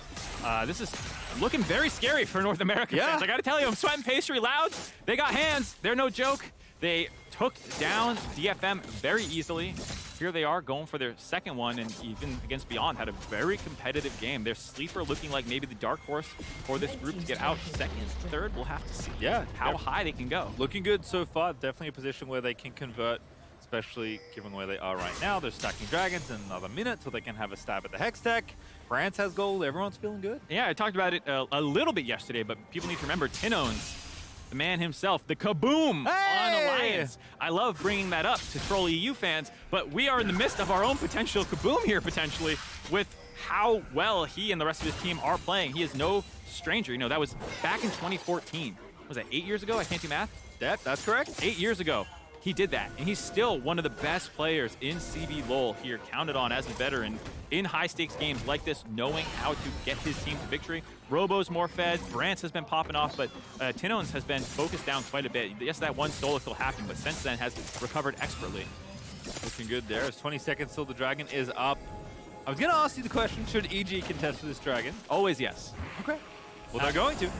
This is looking very scary for North America fans. I gotta tell you, I'm sweating pastry. Loud, they got hands. They're no joke. They took down DFM very easily. Here they are going for their second one, and even against Beyond had a very competitive game. Their sleeper looking like maybe the dark horse for this group to get out second, third. We'll have to see how high they can go. Looking good so far. Definitely a position where they can convert, especially given where they are right now. They're stacking dragons in another minute so they can have a stab at the Hex Tech. Brance has gold. Everyone's feeling good. Yeah, I talked about it a little bit yesterday, but people need to remember tinowns, the man himself, the kaboom on Alliance. I love bringing that up to troll EU fans, but we are in the midst of our own potential kaboom here, potentially, with how well he and the rest of his team are playing. He is no stranger. That was back in 2014. Was that 8 years ago? I can't do math. That's correct. 8 years ago. he did that, and he's still one of the best players in CB LoL here, counted on as a veteran in high-stakes games like this, knowing how to get his team to victory. Robo's more fed, Brance has been popping off, but tinowns has been focused down quite a bit. Yes, that one solo still happened, but since then has recovered expertly. Looking good there. It's 20 seconds till the dragon is up. I was going to ask you the question, should EG contest for this dragon? Always yes. Okay. Well, they're going to.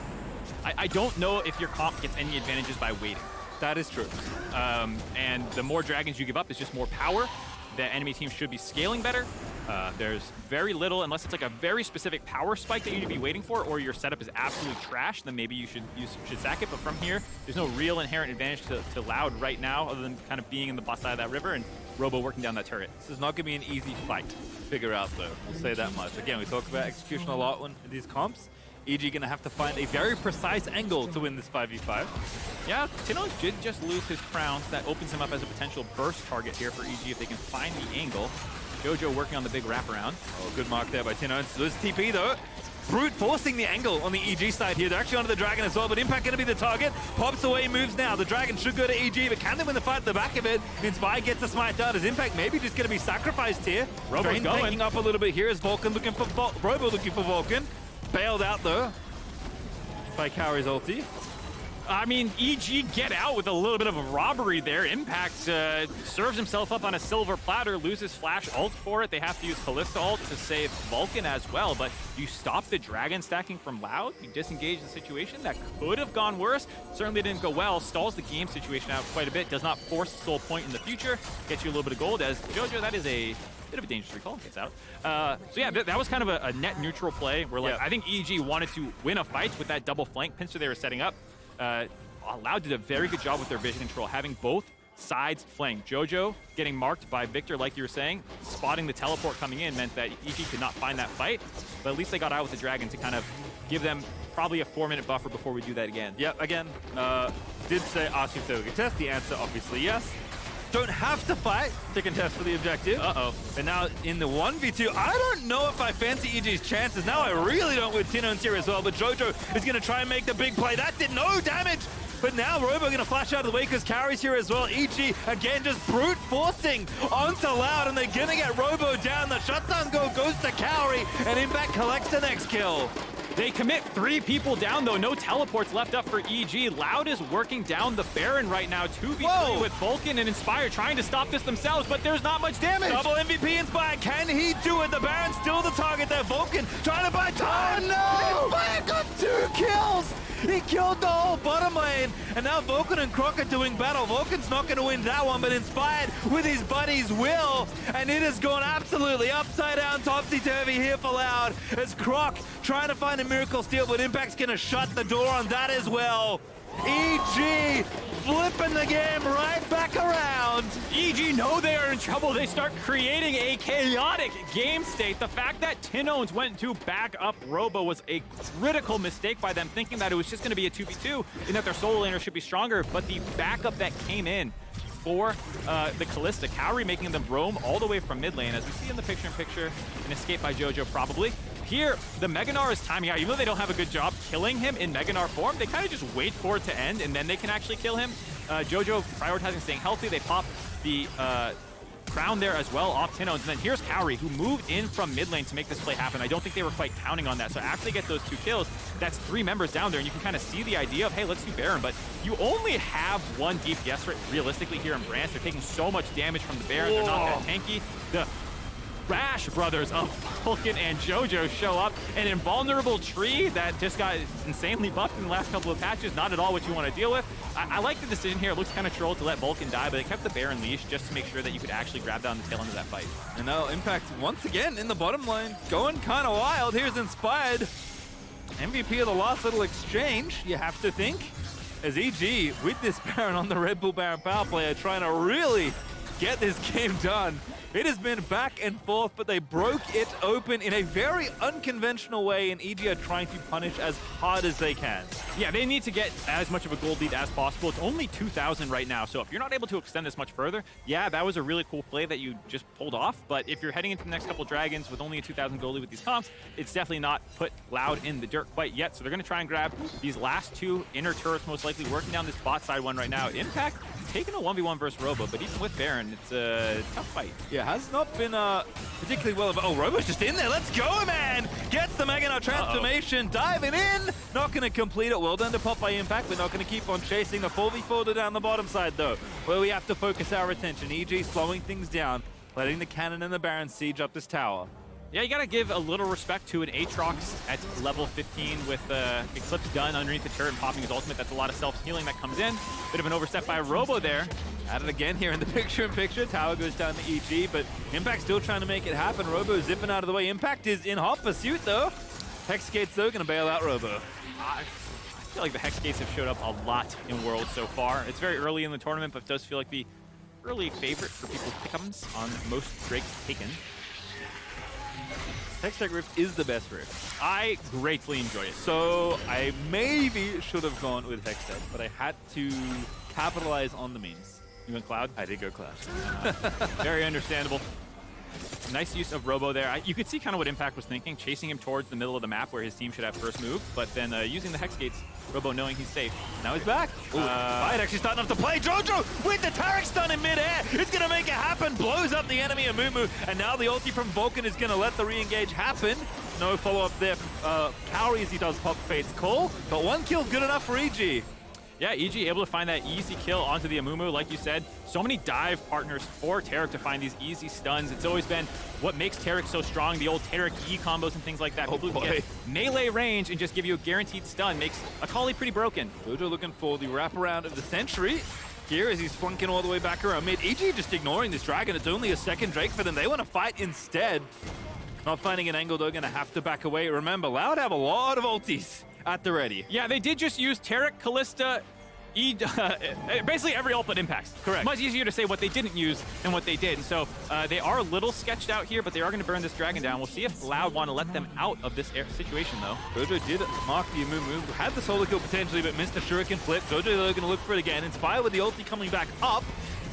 I don't know if your comp gets any advantages by waiting. That is true. And the more dragons you give up is just more power. The enemy team should be scaling better. There's very little, unless it's like a very specific power spike that you need to be waiting for, or your setup is absolutely trash, then maybe you should sack it. But from here, there's no real inherent advantage to Loud right now, other than kind of being in the bot side of that river and Robo working down that turret. This is not going to be an easy fight to figure out, though. We'll say that much. Again, we talk about execution a lot in these comps. EG going to have to find a very precise angle to win this 5v5. Yeah, tinowns did just lose his crowns. That opens him up as a potential burst target here for EG if they can find the angle. Jojo working on the big wraparound. Oh, good mark there by tinowns. Loses TP, though. Brute forcing the angle on the EG side here. They're actually onto the dragon as well, but Impact going to be the target. Pops away, moves now. The dragon should go to EG, but can they win the fight at the back of it? Inspire gets a smite down. Is Impact maybe just going to be sacrificed here? Robo's going. Taking up a little bit here. Is Vulcan looking for Robo looking for Vulcan. Bailed out, though, by Kaori's ulti. I mean, EG get out with a little bit of a robbery there. Impact serves himself up on a silver platter, loses flash ult for it. They have to use Kalista ult to save Vulcan as well, but you stop the dragon stacking from Loud, you disengage the situation. That could have gone worse. Certainly didn't go well. Stalls the game situation out quite a bit. Does not force the soul point in the future. Gets you a little bit of gold as Jojo, that is a bit of a dangerous recall, gets out. So yeah, that was kind of a net neutral play where like, I think EG wanted to win a fight with that double flank pincer they were setting up. Loud did a very good job with their vision control, having both sides flanked. Jojo getting marked by Viktor, like you were saying, spotting the teleport coming in meant that EG could not find that fight, but at least they got out with the dragon to kind of give them probably a 4-minute buffer before we do that again. Yep, again, did say ask if they would contest. The answer, obviously, yes. Don't have to fight to contest for the objective. Uh-oh. And now in the 1v2, I don't know if I fancy EG's chances. Now I really don't with tinowns here as well, but Jojo is going to try and make the big play. That did no damage. But now Robo going to flash out of the way because Kaori's here as well. EG, again, just brute forcing onto Loud, and they're going to get Robo down. The shutdown goes to Kaori, and Impact collects the next kill. They commit 3 people down, though. No teleports left up for EG. Loud is working down the Baron right now. 2v3 with Vulcan and Inspire trying to stop this themselves, but there's not much damage. Double MVP Inspire. Can he do it? The Baron's still the target there. Vulcan trying to buy time. Oh, no! Inspire got 2 kills. He killed the whole bottom lane, and now Vulcan and Croc are doing battle. Vulcan's not going to win that one, but Inspired with his buddies will, and it has gone absolutely upside down, topsy-turvy here for Loud, as Croc trying to find a miracle steal, but Impact's going to shut the door on that as well. EG flipping the game right back around. EG know they are in trouble. They start creating a chaotic game state. The fact that tinowns went to back up Robo was a critical mistake by them, thinking that it was just going to be a 2v2 and that their solo laner should be stronger. But the backup that came in for the Kalista, Kaori making them roam all the way from mid lane, as we see in the picture-in-picture, an escape by Jojo probably. Here, the Mega Gnar is timing out. Even though they don't have a good job killing him in Mega Gnar form, they kind of just wait for it to end, and then they can actually kill him. Jojo prioritizing staying healthy. They pop the crown there as well off tinowns. And then here's Kaori, who moved in from mid lane to make this play happen. I don't think they were quite counting on that. So after they get those 2 kills, that's 3 members down there, and you can kind of see the idea of, hey, let's do Baron. But you only have 1 DPS rate realistically here in Brance. They're taking so much damage from the Baron. They're not that tanky. The Rash brothers of Vulcan and Jojo show up. An invulnerable tree that just got insanely buffed in the last couple of patches. Not at all what you want to deal with. I like the decision here. It looks kind of troll to let Vulcan die, but they kept the Baron leash just to make sure that you could actually grab down the tail end of that fight. And now Impact once again in the bottom lane, going kind of wild. Here's Inspired. MVP of the last little exchange, you have to think. As EG, with this Baron on the Red Bull Baron power play, are trying to really get this game done. It has been back and forth, but they broke it open in a very unconventional way, and EG are trying to punish as hard as they can. Yeah, they need to get as much of a gold lead as possible. It's only 2,000 right now, so if you're not able to extend this much further, yeah, that was a really cool play that you just pulled off, but if you're heading into the next couple dragons with only a 2,000 gold lead with these comps, it's definitely not put Loud in the dirt quite yet, so they're going to try and grab these last 2 inner turrets, most likely working down this bot side one right now. Impact taken a 1v1 versus Robo, but even with Baron, it's a tough fight. Yeah, has not been particularly well. Oh, Robo's just in there. Let's go, man! Gets the Mega Nut transformation, diving in. Not going to complete it. Well done to pop by Impact. We're not going to keep on chasing the 4v4 down the bottom side, though, where we have to focus our attention. EG slowing things down, letting the Cannon and the Baron siege up this tower. Yeah, you gotta give a little respect to an Aatrox at level 15 with Eclipse done underneath the turret and popping his ultimate. That's a lot of self-healing that comes in. Bit of an overstep by Robo there. At it again here in the picture-in-picture. Tower goes down to EG, but Impact still trying to make it happen. Robo zipping out of the way. Impact is in hot pursuit, though. Hex Gates, though, gonna bail out Robo. I feel like the Hex Gates have showed up a lot in Worlds so far. It's very early in the tournament, but it does feel like the early favorite for people's pick'ems on most Drakes taken. Hextech Rift is the best Rift. I greatly enjoy it. So I maybe should have gone with Hextech, but I had to capitalize on the memes. You went Cloud? I did go Cloud. Very understandable. Nice use of Robo there. You could see kind of what Impact was thinking, chasing him towards the middle of the map where his team should have first move, but then using the Hex Gates, Robo knowing he's safe. Now he's back. Fight actually starting up to play. Jojo with the Taric stun in midair. It's going to make it happen. Blows up the enemy Amumu, and now the ulti from Vulcan is going to let the re-engage happen. No follow-up there. Kaori as he does pop Fate's call, but one kill good enough for EG. Yeah, EG able to find that easy kill onto the Amumu, like you said. So many dive partners for Taric to find these easy stuns. It's always been what makes Taric so strong, the old Taric E combos and things like that. People who can get melee range and just give you a guaranteed stun makes Akali pretty broken. Jojo looking for the wraparound of the century. Here as he's flunking all the way back around mid. EG just ignoring this dragon. It's only a second Drake for them. They want to fight instead. Not finding an angle, they're going to have to back away. Remember, Loud have a lot of ultis at the ready. Yeah, they did just use Taric, Kalista, basically every ult but Impacts. Correct. Much easier to say what they didn't use than what they did. And so they are a little sketched out here, but they are going to burn this dragon down. We'll see if Loud want to let them out of this situation, though. Jojo did mark the Amumu. Had the solo kill potentially, but missed the shuriken flip. Jojo, they're going to look for it again. Inspire with the ulti coming back up.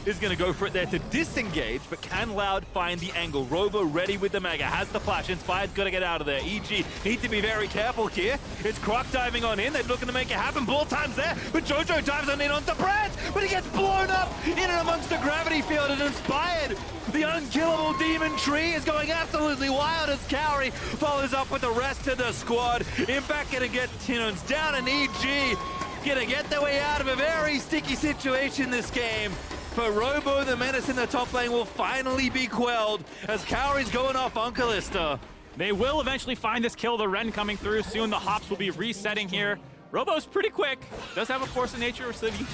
Is going to go for it there to disengage, but can Loud find the angle? Robo ready with the Mega, has the flash. Inspired's got to get out of there. EG need to be very careful here. It's Croc diving on in. They're looking to make it happen. Ball time's there, but Jojo dives on in onto Brance, but he gets blown up in and amongst the gravity field, and Inspired, the unkillable demon tree, is going absolutely wild as Kaori follows up with the rest of the squad. Impact going to get tinowns down, and EG going to get their way out of a very sticky situation this game. But Robo, the menace in the top lane, will finally be quelled as Kaori's going off on Kalista. They will eventually find this kill. The Ren coming through. Soon the hops will be resetting here. Robo's pretty quick. Does have a force of nature, so he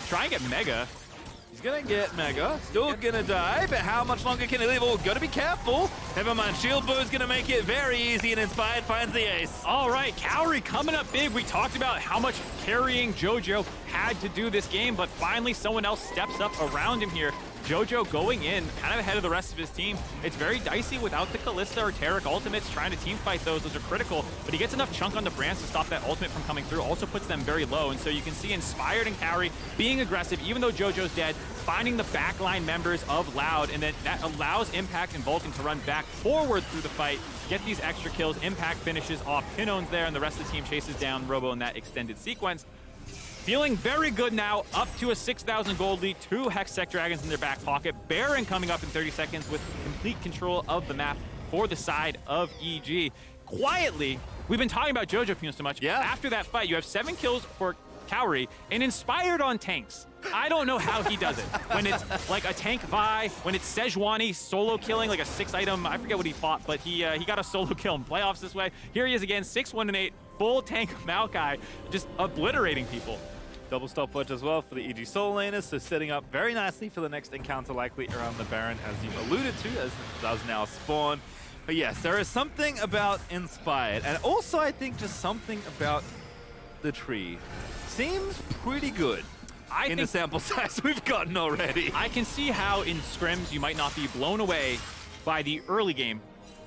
try and get Mega. He's gonna get Mega, still gonna die, but how much longer can he live? Oh, gotta be careful. Never mind, Shield Bow's gonna make it very easy, and Inspired finds the ace. All right, Kaori coming up big. We talked about how much carrying Jojo had to do this game, but finally someone else steps up around him here. Jojo going in, kind of ahead of the rest of his team. It's very dicey without the Kalista or Taric ultimates. Trying to team fight those are critical, but he gets enough chunk on the Brance to stop that ultimate from coming through. Also puts them very low, and so you can see Inspired and Kaori being aggressive, even though Jojo's dead, finding the backline members of Loud, and then that allows Impact and Vulcan to run back forward through the fight, get these extra kills. Impact finishes off tinowns there, and the rest of the team chases down Robo in that extended sequence. Feeling very good now, up to a 6,000 gold lead, 2 Hextech Dragons in their back pocket. Baron coming up in 30 seconds with complete control of the map for the side of EG. Quietly, we've been talking about Jojopyun so much. Yeah. After that fight, you have 7 kills for Kaori and Inspired on tanks. I don't know how he does it. When it's like a tank Vi, when it's Sejuani solo killing like a 6-item, I forget what he fought, but he got a solo kill in playoffs this way. Here he is again, 6-1-8, full tank Maokai, just obliterating people. Double stopwatch as well for the EG solo laners, so setting up very nicely for the next encounter, likely around the Baron, as you've alluded to, as it does now spawn. But yes, there is something about Inspired, and also I think just something about the tree. Seems pretty good in the sample size we've gotten already. I can see how in scrims you might not be blown away by the early game,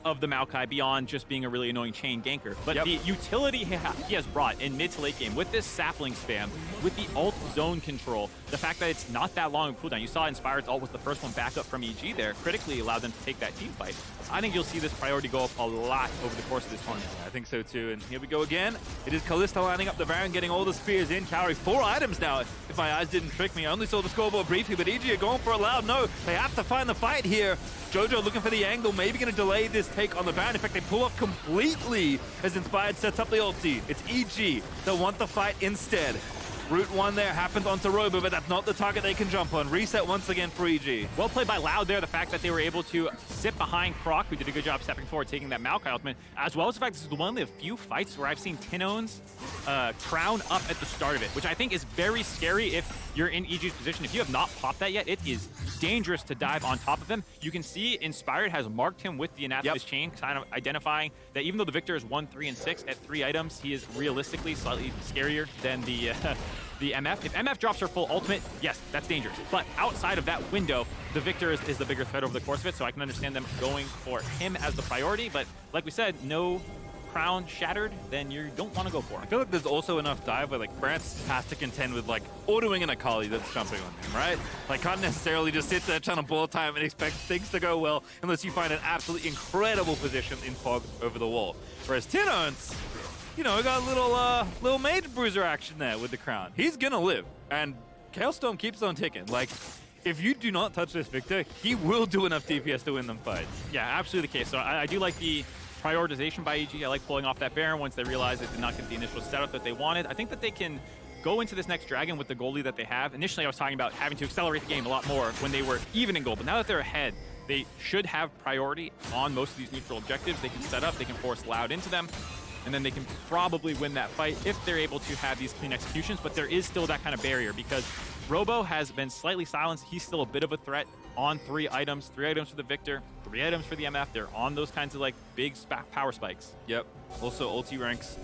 of the Maokai beyond just being a really annoying chain ganker. But Yep. the utility he has brought in mid to late game with this sapling spam, with the ult zone control, the fact that it's not that long of cooldown. You saw Inspired's ult was the first one back up from EG there, critically allowed them to take that team fight. I think you'll see this priority go up a lot over the course of this tournament. I think so too, and here we go again. It is Kalista lining up the Baron, getting all the spears in. Kaori, 4 items now, if my eyes didn't trick me. I only saw the scoreboard briefly, but EG are going for a loud no. They have to find the fight here. Jojo looking for the angle, maybe going to delay this take on the Baron. In fact, they pull off completely as Inspired sets up the ulti. It's EG that want the fight instead. Route 1 there happens onto Robo, but that's not the target they can jump on. Reset once again for EG. Well played by Loud there, the fact that they were able to sit behind Croc, who did a good job stepping forward, taking that Maokai ultimate, as well as the fact this is one of the few fights where I've seen tinowns crown up at the start of it, which I think is very scary if you're in EG's position. If you have not popped that yet, it is dangerous to dive on top of him. You can see Inspired has marked him with the Anathema's chain, kind of identifying that even though the Viktor is 1, 3, and 6 at 3 items, he is realistically slightly scarier than the MF. If MF drops her full ultimate, yes, that's dangerous. But outside of that window, the Viktor is the bigger threat over the course of it, so I can understand them going for him as the priority. But like we said, no crown shattered, then you don't want to go for him. I feel like there's also enough dive where like Brance has to contend with like autoing an Akali that's jumping on him, right? Like can't necessarily just sit there trying to ball time and expect things to go well unless you find an absolutely incredible position in fog over the wall. Whereas tinowns, you know, we got a little mage bruiser action there with the crown. He's gonna live, and Chaos Storm keeps on ticking. Like, if you do not touch this Viktor, he will do enough DPS to win them fights. Yeah, absolutely the case. So I do like the prioritization by EG. I like pulling off that Baron once they realize they did not get the initial setup that they wanted. I think that they can go into this next Dragon with the goalie that they have. Initially, I was talking about having to accelerate the game a lot more when they were even in gold, but now that they're ahead, they should have priority on most of these neutral objectives. They can set up, they can force Loud into them, and then they can probably win that fight if they're able to have these clean executions. But there is still that kind of barrier because Robo has been slightly silenced. He's still a bit of a threat on 3 items. 3 items for the Viktor, 3 items for the MF. They're on those kinds of like big power spikes. Yep. Also, ulti ranks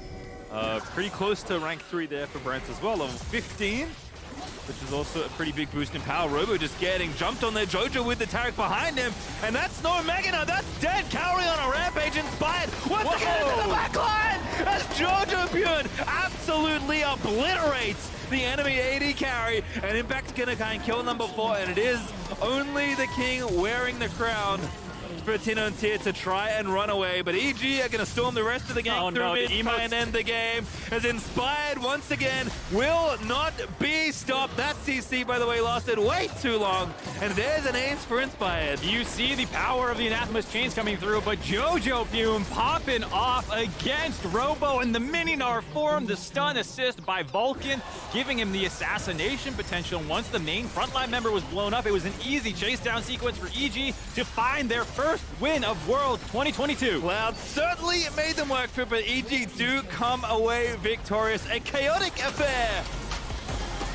pretty close to rank 3 there for Brance as well. Level 15, which is also a pretty big boost in power. Robo just getting jumped on there. Jojo with the Taric behind him. And that's no Mega. That's dead. Kaori on a rampage. Inspired once again into the back line as Jojopyun absolutely obliterates the enemy AD carry. And Impact's gonna kind of kill number 4. And it is only the king wearing the crown for tinowns here to try and run away, but EG are going to storm the rest of the game through mid and end the game as Inspired once again will not be stopped. That CC, by the way, lasted way too long, and there's an ace for Inspired. You see the power of the Anathema's chains coming through, but Jojopyun popping off against Robo in the mini Gnar form, the stun assist by Vulcan, giving him the assassination potential. Once the main frontline member was blown up, it was an easy chase down sequence for EG to find their first win of World 2022. Cloud certainly made them work for it, but EG do come away victorious. A chaotic affair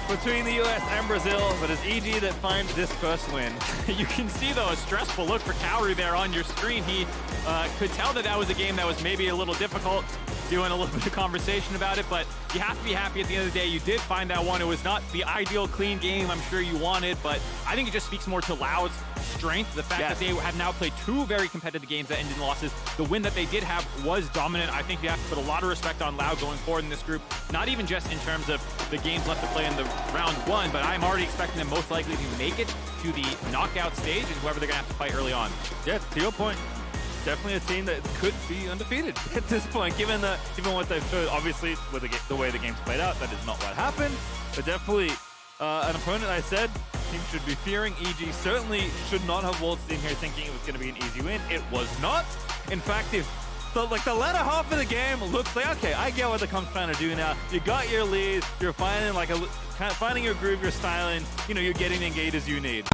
between the US and Brazil, but it's EG that find this first win. You can see, though, a stressful look for Kaori there on your screen. He could tell that that was a game that was maybe a little difficult, doing a little bit of conversation about it, but you have to be happy at the end of the day. You did find that one. It was not the ideal clean game I'm sure you wanted, but I think it just speaks more to Loud's strength. The fact that they have now played 2 very competitive games that ended in losses. The win that they did have was dominant. I think you have to put a lot of respect on Loud going forward in this group, not even just in terms of the games left to play in the round 1, but I'm already expecting them most likely to make it to the knockout stage and whoever they're going to have to fight early on. Yeah, to your point, definitely a team that could be undefeated at this point, given what they've showed. Obviously, with the way the game's played out, that is not what happened, but definitely an opponent I said team should be fearing. EG certainly should not have waltzed in here thinking it was going to be an easy win. It was not. In fact, if the latter half of the game looks like, okay, I get what the comp's trying to do now. You got your lead, you're finding finding your groove, your styling, you know, you're getting the engages you need.